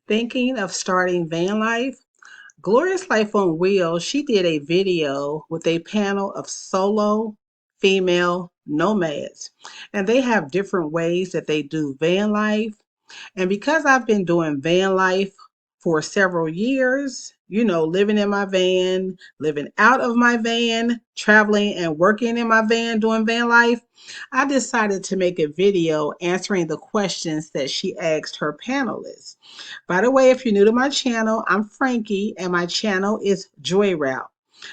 Thinking of starting van life? Glorious Life on Wheels, she did a video with a panel of solo female nomads. And they have different ways that they do van life. And because I've been doing van life for several years, living in my van, living out of my van, traveling and working in my van, doing van life, I decided to make a video answering the questions that she asked her panelists. By the way, if you're new to my channel, I'm Frankie and my channel is Joy Route.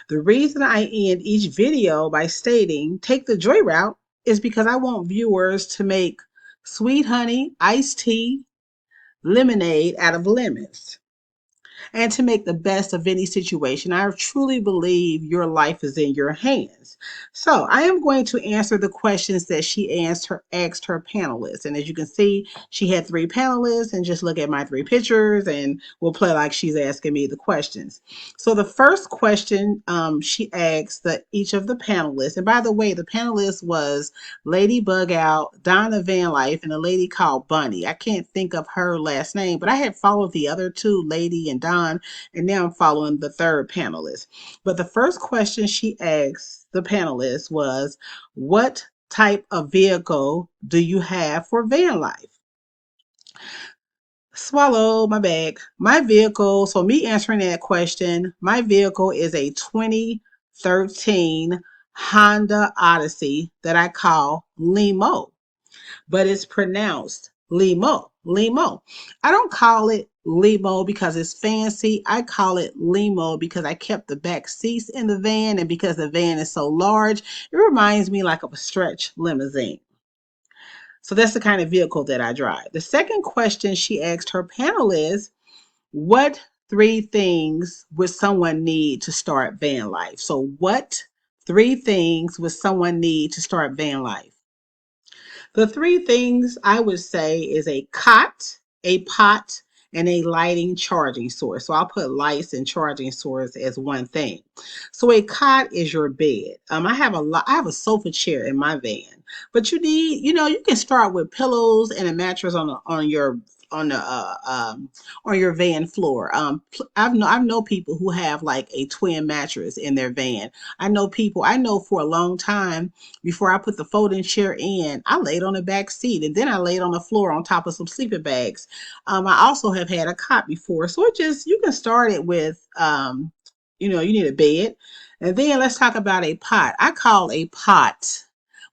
The reason I end each video by stating take the joy route is because I want viewers to make sweet honey, iced tea, lemonade out of lemons and to make the best of any situation. I truly believe your life is in your hands. So I am going to answer the questions that she asked her panelists. And as you can see, she had three panelists, and just look at my three pictures and we'll play like she's asking me the questions. So the first question she asked each of the panelists, and by the way, the panelist was Lady Bug Out, Donna Van Life, and a lady called Bunny. I can't think of her last name, but I had followed the other two, Lady and Don, and now I'm following the third panelist. But the first question she asked the panelists was, what type of vehicle do you have for van life? Swallow my bag. My vehicle, so me answering that question, my vehicle is a 2013 Honda Odyssey that I call Limo, but it's pronounced Limo. Limo. I don't call it Limo because it's fancy. I call it Limo because I kept the back seats in the van, and because the van is so large, it reminds me like of a stretch limousine. So that's the kind of vehicle that I drive. The second question she asked her panel is, what three things would someone need to start van life? So what three things would someone need to start van life? The three things I would say is a cot, a pot, and a lighting charging source. So I'll put lights and charging source as one thing. So a cot is your bed. I have a sofa chair in my van, but you can start with pillows and a mattress on your van floor. I've know people who have like a twin mattress in their van. I know for a long time before I put the folding chair in, I laid on the back seat and then I laid on the floor on top of some sleeping bags. I also have had a cot before. So you can start it with, you need a bed. And then let's talk about a pot. I call a pot,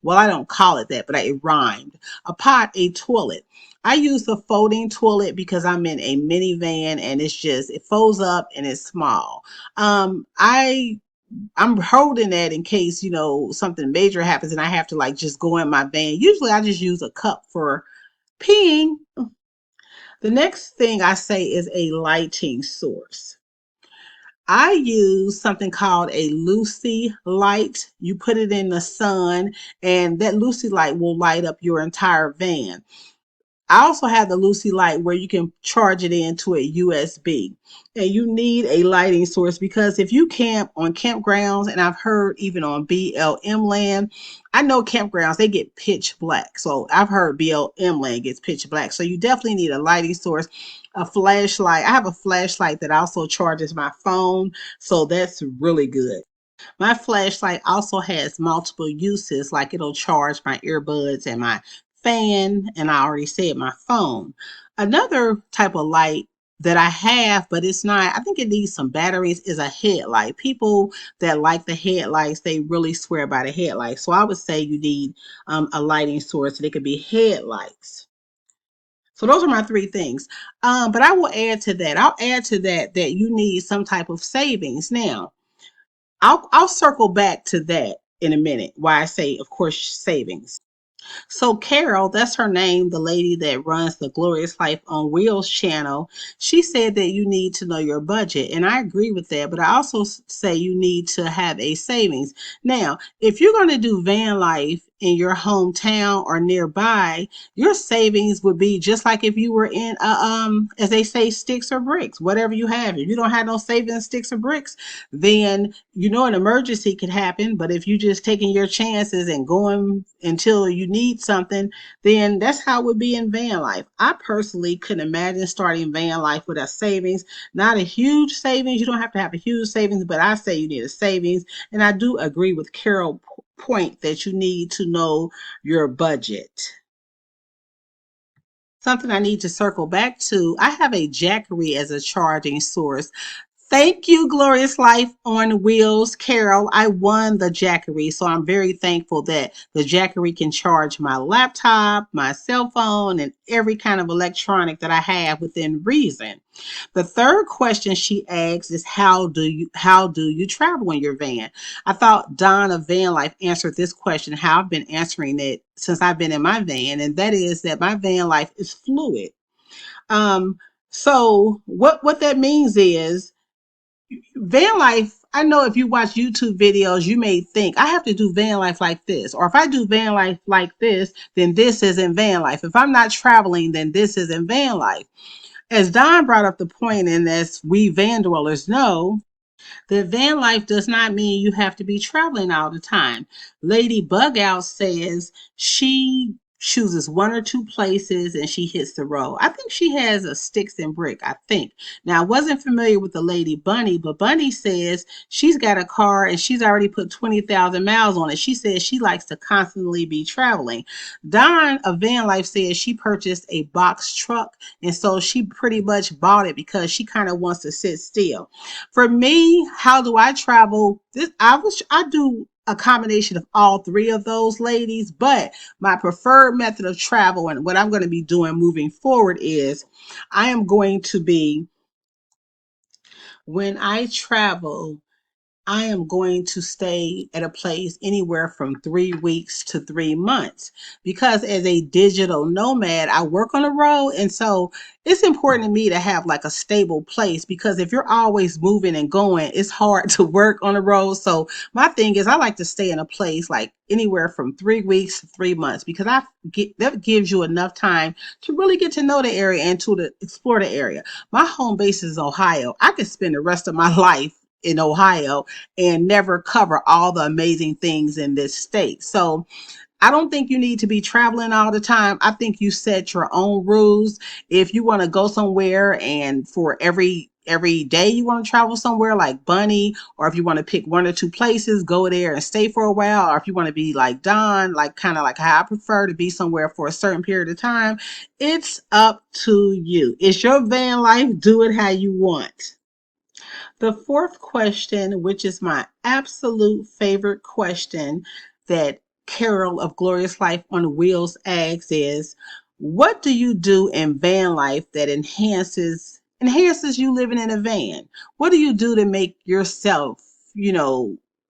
well, I don't call it that, but it rhymed. A pot, a toilet. I use the folding toilet because I'm in a minivan and it folds up and it's small. I'm holding that in case, something major happens and I have to like just go in my van. Usually I just use a cup for peeing. The next thing I say is a lighting source. I use something called a Lucy light. You put it in the sun and that Lucy light will light up your entire van. I also have the Lucy light where you can charge it into a USB. And you need a lighting source because if you camp on campgrounds, and I've heard even on BLM land, I know campgrounds, they get pitch black. So I've heard BLM land gets pitch black. So you definitely need a lighting source, a flashlight. I have a flashlight that also charges my phone. So that's really good. My flashlight also has multiple uses, like it'll charge my earbuds and my fan, and I already said my phone. Another type of light that I have, but it's not, I think it needs some batteries, is a headlight. People that like the headlights, they really swear by the headlights. So I would say you need a lighting source. They could be headlights. So those are my three things. But I will add to that. I'll add to that you need some type of savings. Now, I'll circle back to that in a minute. Why I say, of course, savings. So Carol, that's her name, the lady that runs the Glorious Life on Wheels channel. She said that you need to know your budget, and I agree with that. But I also say you need to have a savings. Now, if you're going to do van life in your hometown or nearby, your savings would be just like if you were in as they say, sticks or bricks, whatever you have. If you don't have no savings, sticks or bricks, then an emergency could happen. But if you just taking your chances and going until you need something, then that's how it would be in van life. I personally couldn't imagine starting van life with a savings. Not a huge savings. You don't have to have a huge savings, but I say you need a savings. And I do agree with Carol's point that you need to know your budget. Something I need to circle back to. I have a Jackery as a charging source. Thank you, Glorious Life on Wheels, Carol. I won the Jackery, so I'm very thankful that the Jackery can charge my laptop, my cell phone, and every kind of electronic that I have within reason. The third question she asks is how do you travel in your van? I thought Don of Van Life answered this question, how I've been answering it since I've been in my van, and that is that my van life is fluid. Um, so what that means is van life. I know if you watch YouTube videos, you may think I have to do van life like this, or if I do van life like this, then this isn't van life. If I'm not traveling, then this isn't van life. As Don brought up the point, and as we van dwellers know, the van life does not mean you have to be traveling all the time. Lady Bug Out says she chooses one or two places and she hits the road. I think she has a sticks and brick, I think. Now, I wasn't familiar with the Lady Bunny, but Bunny says she's got a car and she's already put 20,000 miles on it. She says she likes to constantly be traveling. Dawn of Van Life says she purchased a box truck, and so she pretty much bought it because she kind of wants to sit still. For me, how do I travel? I do a combination of all three of those, ladies, but my preferred method of travel and what I'm going to be doing moving forward is I am going to be, when I travel, I am going to stay at a place anywhere from 3 weeks to 3 months because as a digital nomad, I work on the road. And so it's important to me to have like a stable place because if you're always moving and going, it's hard to work on the road. So my thing is I like to stay in a place like anywhere from 3 weeks to 3 months because that gives you enough time to really get to know the area and to explore the area. My home base is Ohio. I could spend the rest of my life in Ohio and never cover all the amazing things in this state. So I don't think you need to be traveling all the time. I think you set your own rules. If you want to go somewhere and for every day you want to travel somewhere like Bunny, or if you want to pick one or two places, go there and stay for a while, or if you want to be like Don, like kind of like how I prefer to be somewhere for a certain period of time, it's up to you. It's your van life. Do it how you want. The fourth question, which is my absolute favorite question that Carol of Glorious Life on Wheels asks is, what do you do in van life that enhances you living in a van? What do you do to make yourself,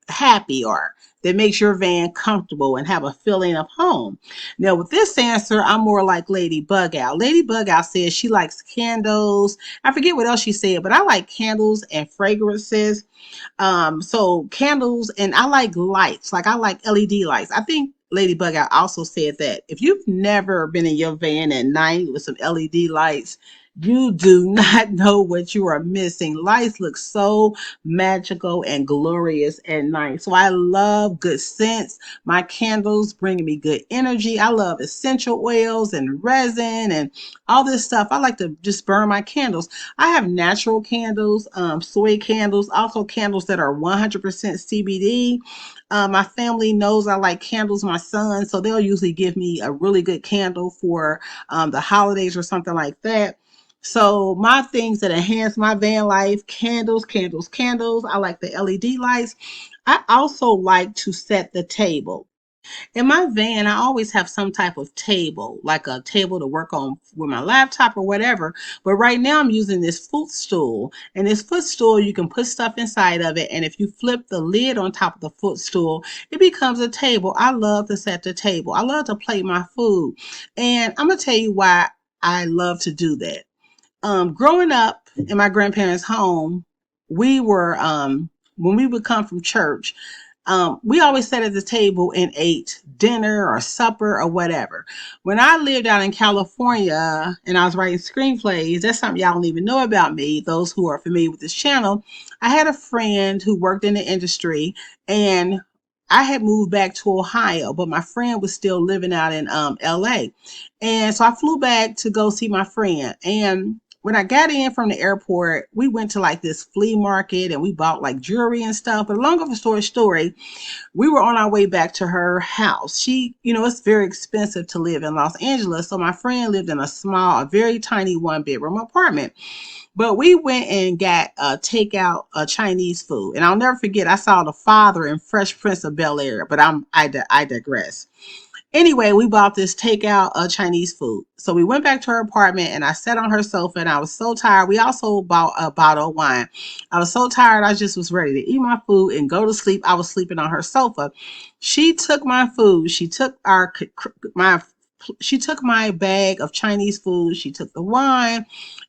happy, or that makes your van comfortable and have a feeling of home? Now, with this answer, I'm more like Lady Bug Out. Lady Bug Out says she likes candles. I forget what else she said, but I like candles and fragrances. So candles, and I like lights. Like I like LED lights. I think Lady Bug Out also said that if you've never been in your van at night with some LED lights, you do not know what you are missing. Lights look so magical and glorious at night. So I love good scents. My candles bring me good energy. I love essential oils and resin and all this stuff. I like to just burn my candles. I have natural candles, soy candles, also candles that are 100% CBD. My family knows I like candles, my son, so they'll usually give me a really good candle for the holidays or something like that. So my things that enhance my van life, candles, candles, candles. I like the LED lights. I also like to set the table. In my van, I always have some type of table, like a table to work on with my laptop or whatever. But right now I'm using this footstool. And this footstool, you can put stuff inside of it. And if you flip the lid on top of the footstool, it becomes a table. I love to set the table. I love to plate my food. And I'm going to tell you why I love to do that. Growing up in my grandparents' home, we were when we would come from church. We always sat at the table and ate dinner or supper or whatever. When I lived out in California and I was writing screenplays, that's something y'all don't even know about me, those who are familiar with this channel. I had a friend who worked in the industry, and I had moved back to Ohio, but my friend was still living out in LA. And so I flew back to go see my friend. And when I got in from the airport, we went to like this flea market and we bought like jewelry and stuff. But long of a story, we were on our way back to her house. She, it's very expensive to live in Los Angeles. So my friend lived in a very tiny 1 bedroom apartment. But we went and got takeout Chinese food. And I'll never forget, I saw the father in Fresh Prince of Bel-Air, but I digress. Anyway, we bought this takeout Chinese food. So we went back to her apartment and I sat on her sofa and I was so tired. We also bought a bottle of wine. I was so tired. I just was ready to eat my food and go to sleep. I was sleeping on her sofa. She took my food. She took my bag of Chinese food. She took the wine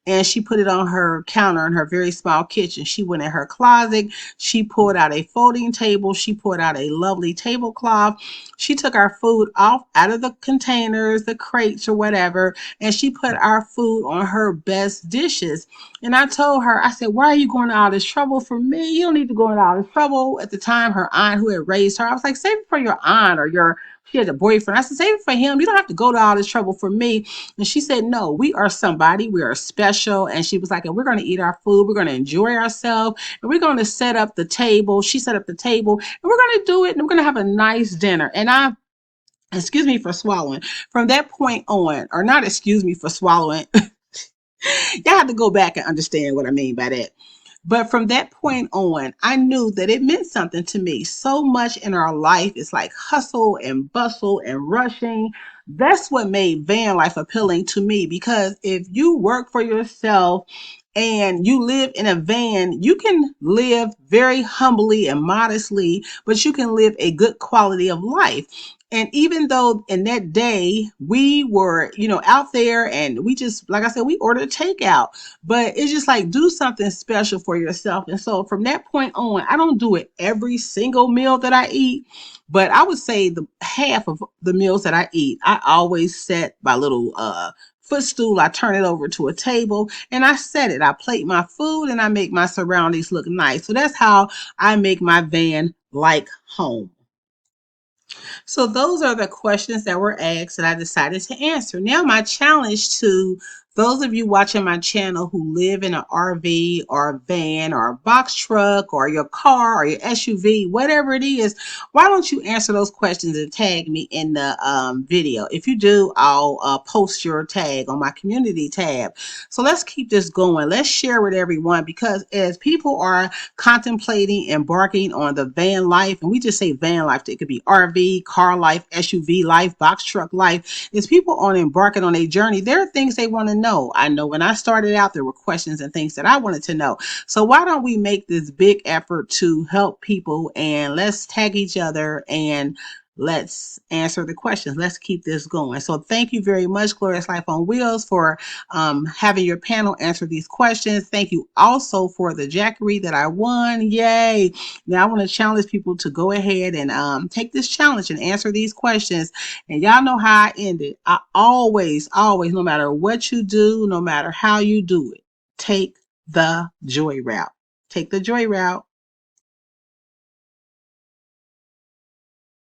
and she put it on her counter in her very small kitchen. She went in her closet. She pulled out a folding table. She pulled out a lovely tablecloth. She took our food off out of the containers, the crates or whatever, and she put our food on her best dishes. And I told her, I said, why are you going to all this trouble for me? You don't need to go into all this trouble. At the time, her aunt who had raised her, I was like, save it for your aunt or she had a boyfriend. I said, save it for him. You don't have to go to all this trouble for me. And she said, no, we are somebody. We are special. And she was like, and we're going to eat our food. We're going to enjoy ourselves. And we're going to set up the table. She set up the table. And we're going to do it. And we're going to have a nice dinner. And excuse me for swallowing. From that point on, or not excuse me for swallowing, y'all have to go back and understand what I mean by that. But from that point on, I knew that it meant something to me. So much in our life is like hustle and bustle and rushing. That's what made van life appealing to me, because if you work for yourself and you live in a van, you can live very humbly and modestly, but you can live a good quality of life. And even though in that day we were, out there and we just, like I said, we ordered takeout, but it's just like do something special for yourself. And so from that point on, I don't do it every single meal that I eat, but I would say the half of the meals that I eat, I always set my little footstool. I turn it over to a table and I set it. I plate my food and I make my surroundings look nice. So that's how I make my van like home. So those are the questions that were asked that I decided to answer. Now my challenge to those of you watching my channel who live in an RV or a van or a box truck or your car or your SUV, whatever it is, why don't you answer those questions and tag me in the video? If you do, I'll post your tag on my community tab. So let's keep this going. Let's share with everyone, because as people are contemplating embarking on the van life, and we just say van life, it could be RV, car life, SUV life, box truck life, as people on embarking on a journey, there are things they want to know. I know when I started out, there were questions and things that I wanted to know. So why don't we make this big effort to help people, and let's tag each other and let's answer the questions. Let's keep this going. So thank you very much, Glorious Life on Wheels, for having your panel answer these questions. Thank you also for the Jackery that I won. Yay. Now I want to challenge people to go ahead and take this challenge and answer these questions. And y'all know how I end it. I always, no matter what you do, no matter how you do it, take the joy route. Take the joy route.